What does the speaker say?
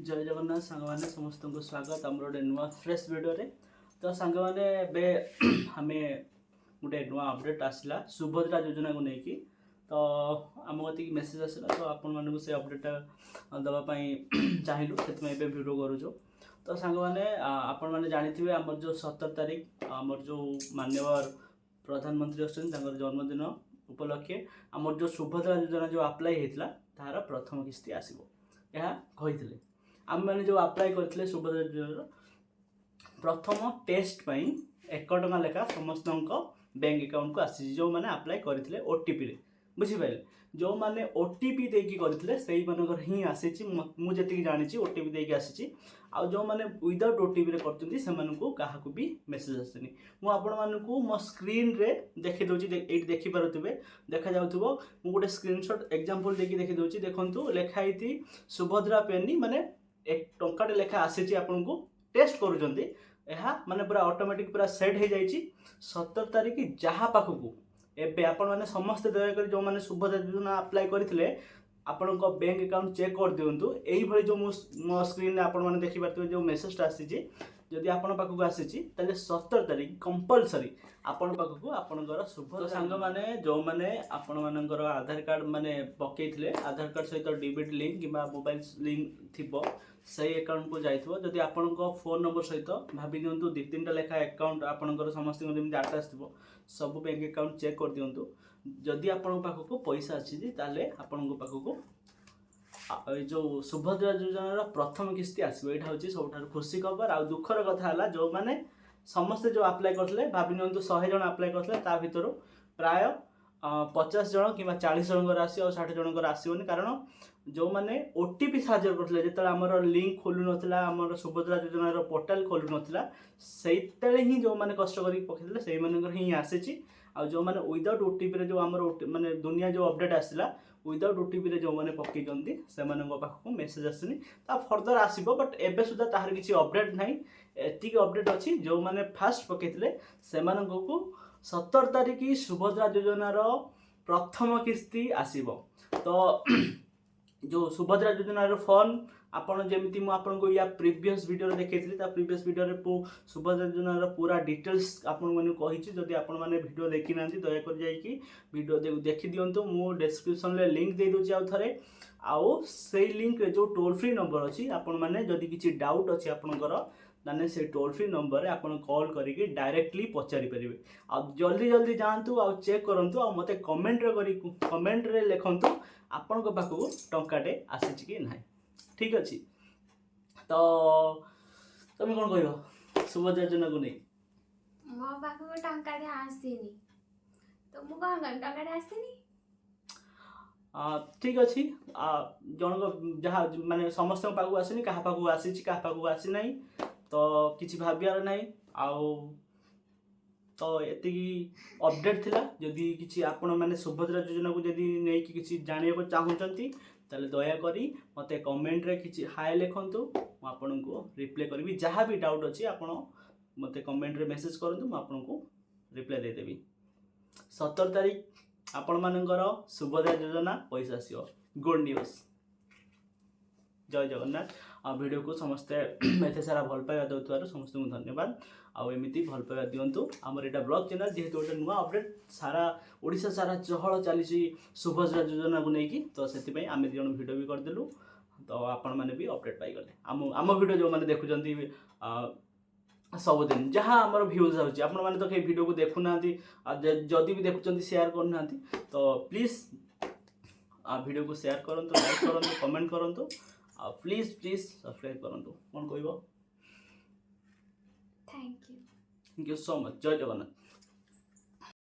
जय जगन्नाथ सांग मैंने समस्त को स्वागत आम गोटे नुआ फ्रेश वीडियो रे। तो सांग मैंने आम गोटे नुआ अपडेट आसला सुभद्रा योजना को लेकिन तो आम गति मेसेज आसला तो आपण मानक से अपडेटा दवापाई चाहिलु से वीडियो करूँ। तो सांग मैंने आपण मैंने जानी आमर जो 17 तारीख आमर जो मान्यवर प्रधानमंत्री अच्छे जन्मदिन उपलक्षे आमर जो सुभद्रा योजना जो अप्लाई होता तार प्रथम किस्ती आसो यह कही आम मैंने जो अप्लाई करते सुभद्रा योजना प्रथम टेस्ट पाई 1 टका लेखा समस्त बैंक अकाउंट को आसी जो मैंने अप्लाई करते ओटीपी रे बुझीपारे जो मैंने ओटीपी देकी करते से मानकर ही आसी मुझे जानी ओटीपी देकी आसी आ जो मैंने विदाउट ओटीपी कर भी मेसेज आसनी मुझे मो स्क्रीन रे देखी दूसरी ये देखिपे देखा जाऊ गोटे स्क्रीनशॉट एग्जांपल देखी देखी दूसरी देखु लिखाई सुभद्रा पेनी माने 1 टंकाटे लेखा आसी आपन को टेस्ट करूँ माने पूरा ऑटोमेटिक पूरा सेट हो जाइए 17 तारीख जहाँ पाखक एबे आपण माने समस्त दयाकर जो माने सुभद्रा योजना अप्लाई करथिले आपण को बैंक अकाउंट चेक कर दियंतु एई भली जो मो स्क्रीन रे आपण माने देखि पारते जो मेसेज आसी जे जदि आपण पाखक आसी ताले 17 तारीख कंपलसरी आपण पाखक आपणकर सुभद्रा संग माने जो माने आपण मानकर आधार कार्ड माने पकेइथिले आधार कार्ड सहित डेबिट लिंक किबा मोबाइल लिंक थिबो सही अकाउंट को जाइथिबो जदि आपण को फोन नंबर सहित भाबी दियंतु 2-3 टा लेखा अकाउंट आपणकर समस्त जेम डाटा आथिबो सब बैंक अकाउंट चेक कर दियंतु जदि आपण पाखक पैसा आछि ताले आपण पाखक जो सुभद्रा योजना प्रथम किस्ती आसो यहाँ हूँ सब खुशी खबर आ दुखर कथा है जो मैंने समस्ते जो अप्लाई करते भाभी नि 100 जन अप्लाई करते भर प्राय 50 जन कि 40 जनकर आसो 60 जनकर आसोनी कारण जो मैंने ओटीपी साहाଯ୍य करते जो आमर लिंक खोलु नाला आमर सुभद्रा योजनार पोर्टाल खोलु नाला से ही जो मैंने कष्ट कर पकड़े से ही आसी आ जो मैंने विदाउट ओटीपी जो आमर माने दुनिया जो अपडेट आसला विदाउट ओटीपी जो मैंने पकई से पाखक मेसेज आसनी फर्दर आसो बट एबे सुधा तार किसी अपडेट ना एतिक अपडेट अच्छी जो मैंने फास्ट पकईले से 17 तारीख सुभद्रा योजनार प्रथम किस्ती आसब तो जो सुभद्रा योजनार फॉर्म आपन जमी मुझे या प्रीवियस वीडियो देखी प्रीवियस वीडियो सुभद्रा योजनार पूरा डिटेल्स आपन मैंने कही जदि आपण मैंने वीडियो देखी ना दयाकर जाकि वीडियो देखी दिंतु मु डिस्क्रिप्शन में लिंक दे दूसरी आउ थे आउ से लिंक जो टोल फ्री नंबर अच्छी आपण मैंने जदि किसी डाउट अच्छी आपणकर ताने से टोल फ्री नंबर आपन कॉल करके डायरेक्टली पचारि परिबे आ जल्दी जल्दी जातु आ चेक करंतु आ मते कमेंट रे लिखंतु आपन को पाखु टंकाटे आसी कि नाही ठीक अच्छी तो तुम कौन कह सुभद्रा योजना को नहीं मो पाखु टंकाटे आसीनी तो मु कौन टंकाटे आसीनी ठीक अच्छी जन जहाँ माने समस्त पाखु आसनी क्या पाखु आसी क्या पाखु आसी ना तो किसी भावियार ना आउ तो ये अपडेट थिला जदि किसी आपण मैंने सुभद्रा योजना को जदि नहीं किसी जानिया चाहूँगी ताले दयाकोरी मते कमेंट रे किसी हाय लिखंतु मु आपन को रिप्लाई करबी जहाँ भी डाउट अच्छी आपण मते कमेंट रे मेसेज करंतु मु आपन को रिप्लाई दे देबी 17 तारीख आपण मानकर सुभद्रा योजना पैसा आसीओ गुड न्यूज जय जगन्नाथ आ वीडियो को समस्ते एत सारा भल पाइबा दउथार समस्त को धन्यवाद आमती भल पाइबा दिंतु आमर यहाँ ब्लॉग चैनल जेहेतु गोटे नुआ अपडेट सारा ओडिशा सारा चहल चली सुभद्रा योजना को लेकिन तो से आम दी जन भिडियो भी करदेलु तो आपण मैंने भी अपडेट पाइगले आम भिडियो जो मैंने देखुं सबुदिन जहाँ आमर भ्यूज होची आपण मैंने तो कहीं वीडियो को देखुना जदि भी देखुं शेयर करना तो प्लीज वीडियो को शेयर करूँ लाइक करूँ कमेंट करूँ प्लीज सब्सक्राइब करूँ कौन कह थैंक यू सो मच जय जगन्नाथ।